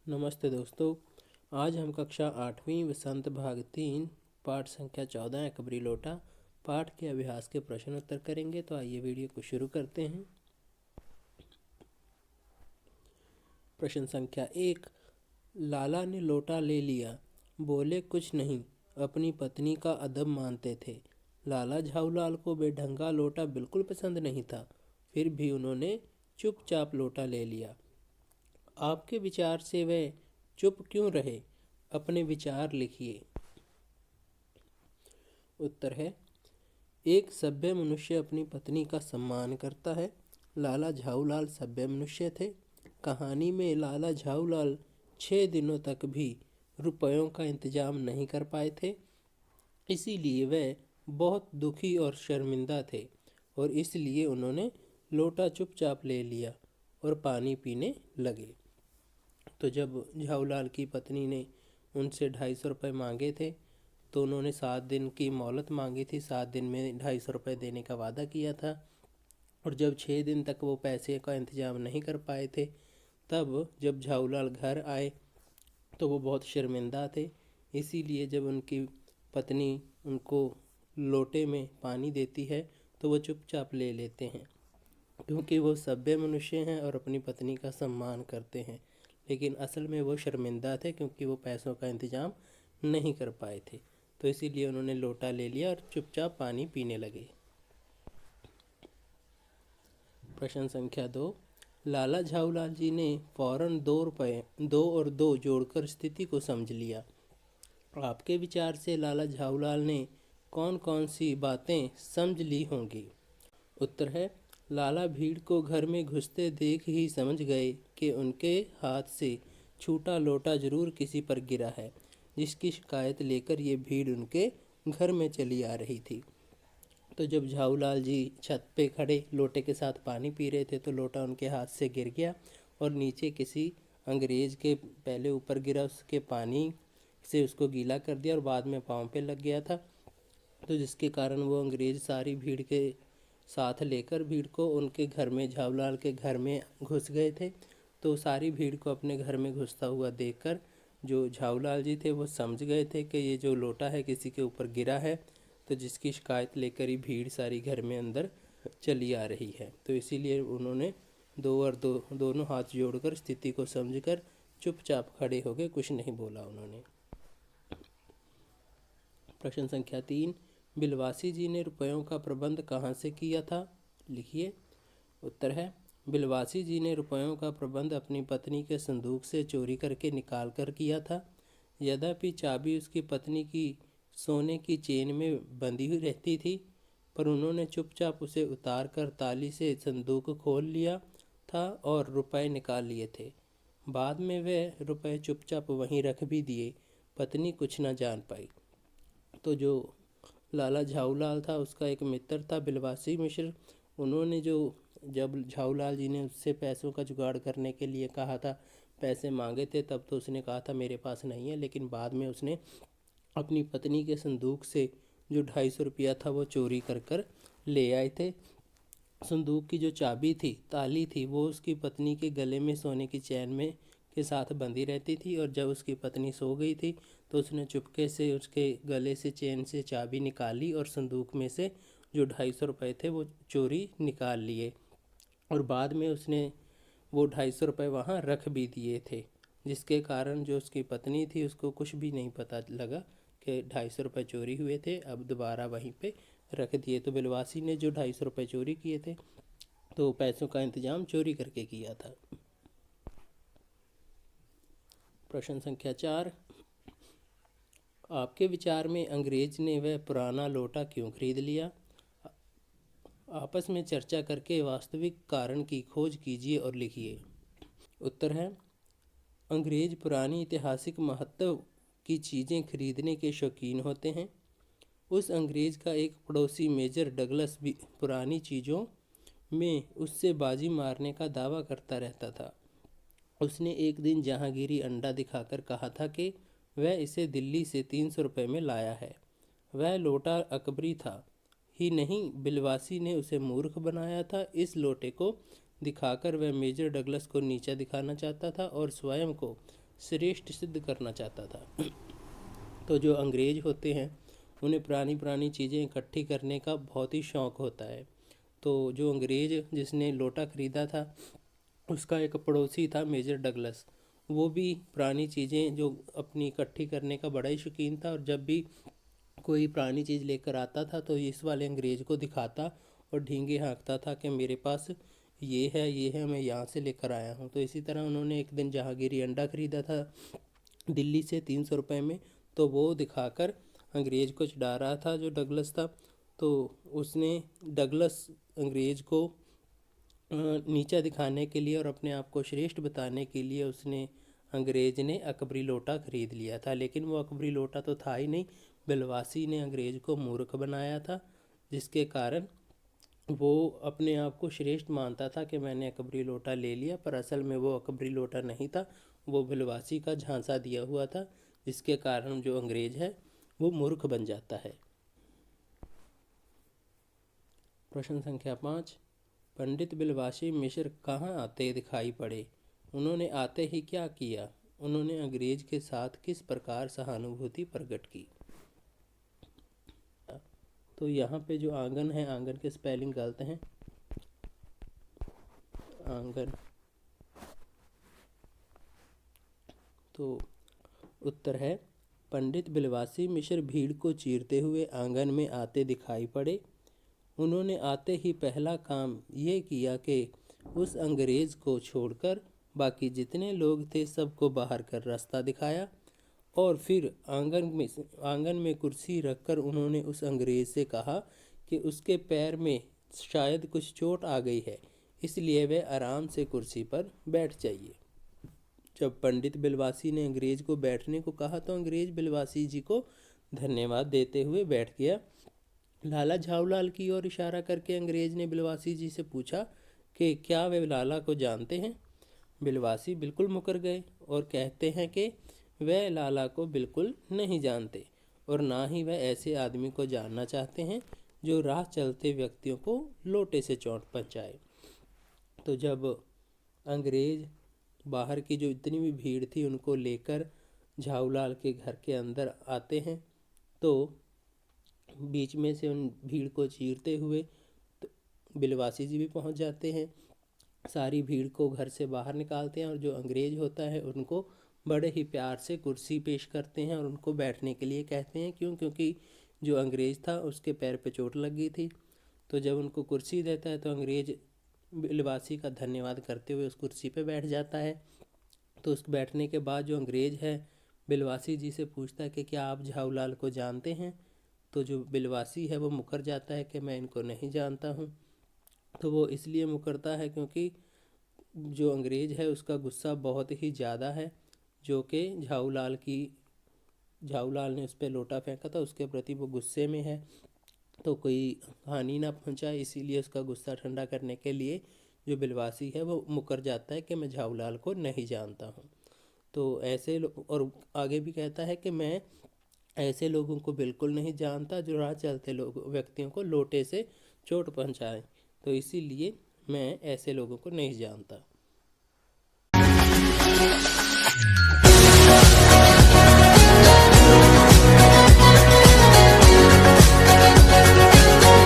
नमस्ते दोस्तों। आज हम कक्षा 8वीं वसंत भाग 3 पाठ संख्या 14 अकबरी लोटा पाठ के अभ्यास के प्रश्न उत्तर करेंगे। तो आइए वीडियो को शुरू करते हैं। प्रश्न संख्या 1। लाला ने लोटा ले लिया, बोले कुछ नहीं, अपनी पत्नी का अदब मानते थे। लाला झाऊलाल को बेढंगा लोटा बिल्कुल पसंद नहीं था, फिर भी उन्होंने चुपचाप लोटा ले लिया। आपके विचार से वह चुप क्यों रहे? अपने विचार लिखिए। उत्तर है, एक सभ्य मनुष्य अपनी पत्नी का सम्मान करता है। लाला झाऊलाल सभ्य मनुष्य थे। कहानी में लाला झाऊलाल 6 दिनों तक भी रुपयों का इंतजाम नहीं कर पाए थे, इसीलिए वह बहुत दुखी और शर्मिंदा थे और इसलिए उन्होंने लोटा चुपचाप ले लिया और पानी पीने लगे। तो जब झाऊलाल की पत्नी ने उनसे 250 रुपये मांगे थे तो उन्होंने 7 दिन की मोहलत मांगी थी। 7 दिन में 250 रुपये देने का वादा किया था और जब 6 दिन तक वो पैसे का इंतजाम नहीं कर पाए थे, तब जब झाऊलाल घर आए तो वो बहुत शर्मिंदा थे। इसीलिए जब उनकी पत्नी उनको लोटे में पानी देती है तो वो चुपचाप ले लेते हैं, क्योंकि वो सभ्य मनुष्य हैं और अपनी पत्नी का सम्मान करते हैं। लेकिन असल में वो शर्मिंदा थे क्योंकि वो पैसों का इंतजाम नहीं कर पाए थे, तो इसीलिए उन्होंने लोटा ले लिया और चुपचाप पानी पीने लगे। प्रश्न संख्या 2। लाला झाऊलाल जी ने फौरन 2 रुपये 2 और 2 जोड़कर स्थिति को समझ लिया। आपके विचार से लाला झाऊलाल ने कौन कौन सी बातें समझ ली होंगी? उत्तर है, लाला भीड़ को घर में घुसते देख ही समझ गए कि उनके हाथ से छूटा लोटा जरूर किसी पर गिरा है, जिसकी शिकायत लेकर ये भीड़ उनके घर में चली आ रही थी। तो जब झाऊलाल जी छत पे खड़े लोटे के साथ पानी पी रहे थे तो लोटा उनके हाथ से गिर गया और नीचे किसी अंग्रेज के पहले ऊपर गिरा, उसके पानी से उसको गीला कर दिया और बाद में पाँव पे लग गया था। तो जिसके कारण वो अंग्रेज सारी भीड़ के साथ लेकर भीड़ को उनके घर में, झाऊलाल के घर में घुस गए थे। तो सारी भीड़ को अपने घर में घुसता हुआ देखकर जो झाऊलाल जी थे वो समझ गए थे कि ये जो लोटा है किसी के ऊपर गिरा है, तो जिसकी शिकायत लेकर ही भीड़ सारी घर में अंदर चली आ रही है। तो इसीलिए उन्होंने 2 और 2 दोनों हाथ जोड़कर स्थिति को समझकर चुपचाप खड़े हो गए, कुछ नहीं बोला उन्होंने। प्रश्न संख्या 3। बिलवासी जी ने रुपयों का प्रबंध कहाँ से किया था? लिखिए। उत्तर है, बिलवासी जी ने रुपयों का प्रबंध अपनी पत्नी के संदूक से चोरी करके निकाल कर किया था। यद्यपि चाबी उसकी पत्नी की सोने की चेन में बंधी हुई रहती थी, पर उन्होंने चुपचाप उसे उतार कर ताली से संदूक खोल लिया था और रुपए निकाल लिए थे। बाद में वे रुपए चुपचाप वहीं रख भी दिए, पत्नी कुछ न जान पाई। तो जो लाला झाऊलाल था उसका एक मित्र था बिलवासी मिश्र। उन्होंने जब झाऊलाल जी ने उससे पैसों का जुगाड़ करने के लिए कहा था, पैसे मांगे थे, तब तो उसने कहा था मेरे पास नहीं है, लेकिन बाद में उसने अपनी पत्नी के संदूक से जो 250 रुपया था वो चोरी कर ले आए थे। संदूक की जो चाबी थी, ताली थी, वो उसकी पत्नी के गले में सोने की चैन में के साथ बंधी रहती थी और जब उसकी पत्नी सो गई थी तो उसने चुपके से उसके गले से चैन से चाबी निकाली और संदूक में से जो 250 रुपये थे वो चोरी निकाल लिए और बाद में उसने वो 250 रुपये वहाँ रख भी दिए थे, जिसके कारण जो उसकी पत्नी थी उसको कुछ भी नहीं पता लगा कि 250 रुपये चोरी हुए थे, अब दोबारा वहीं पे रख दिए। तो बिलवासी ने जो 250 रुपये चोरी किए थे तो पैसों का इंतजाम चोरी करके किया था। प्रश्न संख्या 4। आपके विचार में अंग्रेज ने वह पुराना लोटा क्यों खरीद लिया? आपस में चर्चा करके वास्तविक कारण की खोज कीजिए और लिखिए। उत्तर है, अंग्रेज पुरानी ऐतिहासिक महत्व की चीज़ें खरीदने के शौकीन होते हैं। उस अंग्रेज का एक पड़ोसी मेजर डगलस भी पुरानी चीज़ों में उससे बाजी मारने का दावा करता रहता था। उसने एक दिन जहांगीरी अंडा दिखाकर कहा था कि वह इसे दिल्ली से 300 रुपये में लाया है। वह लोटा अकबरी था ही नहीं, बिलवासी ने उसे मूर्ख बनाया था। इस लोटे को दिखाकर वह मेजर डगलस को नीचा दिखाना चाहता था और स्वयं को श्रेष्ठ सिद्ध करना चाहता था। तो जो अंग्रेज होते हैं उन्हें पुरानी चीज़ें इकट्ठी करने का बहुत ही शौक़ होता है। तो जो अंग्रेज जिसने लोटा ख़रीदा था उसका एक पड़ोसी था मेजर डगलस। वो भी पुरानी चीज़ें जो अपनी इकट्ठी करने का बड़ा ही शौकीन था, और जब भी कोई पुरानी चीज़ लेकर आता था तो इस वाले अंग्रेज को दिखाता और ढींगे हाँकता था कि मेरे पास ये है, मैं यहाँ से लेकर आया हूँ। तो इसी तरह उन्होंने एक दिन जहांगीरी अंडा ख़रीदा था दिल्ली से 300 रुपये में, तो वो दिखाकर अंग्रेज को चिढ़ा रहा था जो डगलस था। तो उसने डगलस अंग्रेज को नीचा दिखाने के लिए और अपने आप को श्रेष्ठ बताने के लिए अंग्रेज ने अकबरी लोटा ख़रीद लिया था। लेकिन वो अकबरी लोटा तो था ही नहीं, बिलवासी ने अंग्रेज को मूर्ख बनाया था, जिसके कारण वो अपने आप को श्रेष्ठ मानता था कि मैंने अकबरी लोटा ले लिया, पर असल में वो अकबरी लोटा नहीं था, वो बिलवासी का झांसा दिया हुआ था, जिसके कारण जो अंग्रेज है वो मूर्ख बन जाता है। प्रश्न संख्या 5, पंडित बिलवासी मिश्र कहाँ आते दिखाई पड़े? उन्होंने आते ही क्या किया? उन्होंने अंग्रेज के साथ किस प्रकार सहानुभूति प्रकट की? तो यहाँ पे जो आंगन है, आंगन के स्पेलिंग गलत हैं। आंगन, तो उत्तर है पंडित बिलवासी मिश्र भीड़ को चीरते हुए आंगन में आते दिखाई पड़े। उन्होंने आते ही पहला काम ये किया कि उस अंग्रेज़ को छोड़कर बाकी जितने लोग थे सबको बाहर कर रास्ता दिखाया, और फिर आंगन में कुर्सी रखकर उन्होंने उस अंग्रेज़ से कहा कि उसके पैर में शायद कुछ चोट आ गई है, इसलिए वह आराम से कुर्सी पर बैठ जाइए। जब पंडित बिलवासी ने अंग्रेज़ को बैठने को कहा तो अंग्रेज़ बिलवासी जी को धन्यवाद देते हुए बैठ गया। लाला झाऊलाल की ओर इशारा करके अंग्रेज़ ने बिलवासी जी से पूछा कि क्या वे लाला को जानते हैं? बिलवासी बिल्कुल मुकर गए और कहते हैं कि वह लाला को बिल्कुल नहीं जानते और ना ही वह ऐसे आदमी को जानना चाहते हैं जो राह चलते व्यक्तियों को लोटे से चोट पहुँचाए। तो जब अंग्रेज़ बाहर की जो इतनी भी भीड़ थी उनको लेकर झाऊलाल के घर के अंदर आते हैं, तो बीच में से उन भीड़ को चीरते हुए तो बिलवासी जी भी पहुंच जाते हैं, सारी भीड़ को घर से बाहर निकालते हैं और जो अंग्रेज़ होता है उनको बड़े ही प्यार से कुर्सी पेश करते हैं और उनको बैठने के लिए कहते हैं। क्योंकि जो अंग्रेज़ था उसके पैर पे चोट लग गई थी। तो जब उनको कुर्सी देता है तो अंग्रेज़ बिलवासी का धन्यवाद करते हुए उस कुर्सी पे बैठ जाता है। तो उस बैठने के बाद जो अंग्रेज़ है बिलवासी जी से पूछता है कि क्या आप झाऊलाल को जानते हैं? तो जो बिलवासी है वो मुकर जाता है कि मैं इनको नहीं जानता हूँ। तो वो इसलिए मुकरता है क्योंकि जो अंग्रेज़ है उसका गुस्सा बहुत ही ज़्यादा है, जो कि झाऊलाल ने उस पर लोटा फेंका था, उसके प्रति वो गुस्से में है, तो कोई हानि ना पहुंचाए, इसीलिए उसका गुस्सा ठंडा करने के लिए जो बिलवासी है वो मुकर जाता है कि मैं झाऊलाल को नहीं जानता हूँ। तो ऐसे और आगे भी कहता है कि मैं ऐसे लोगों को बिल्कुल नहीं जानता जो राह चलते व्यक्तियों को लोटे से चोट पहुँचाएँ, तो इसीलिए मैं ऐसे लोगों को नहीं जानता।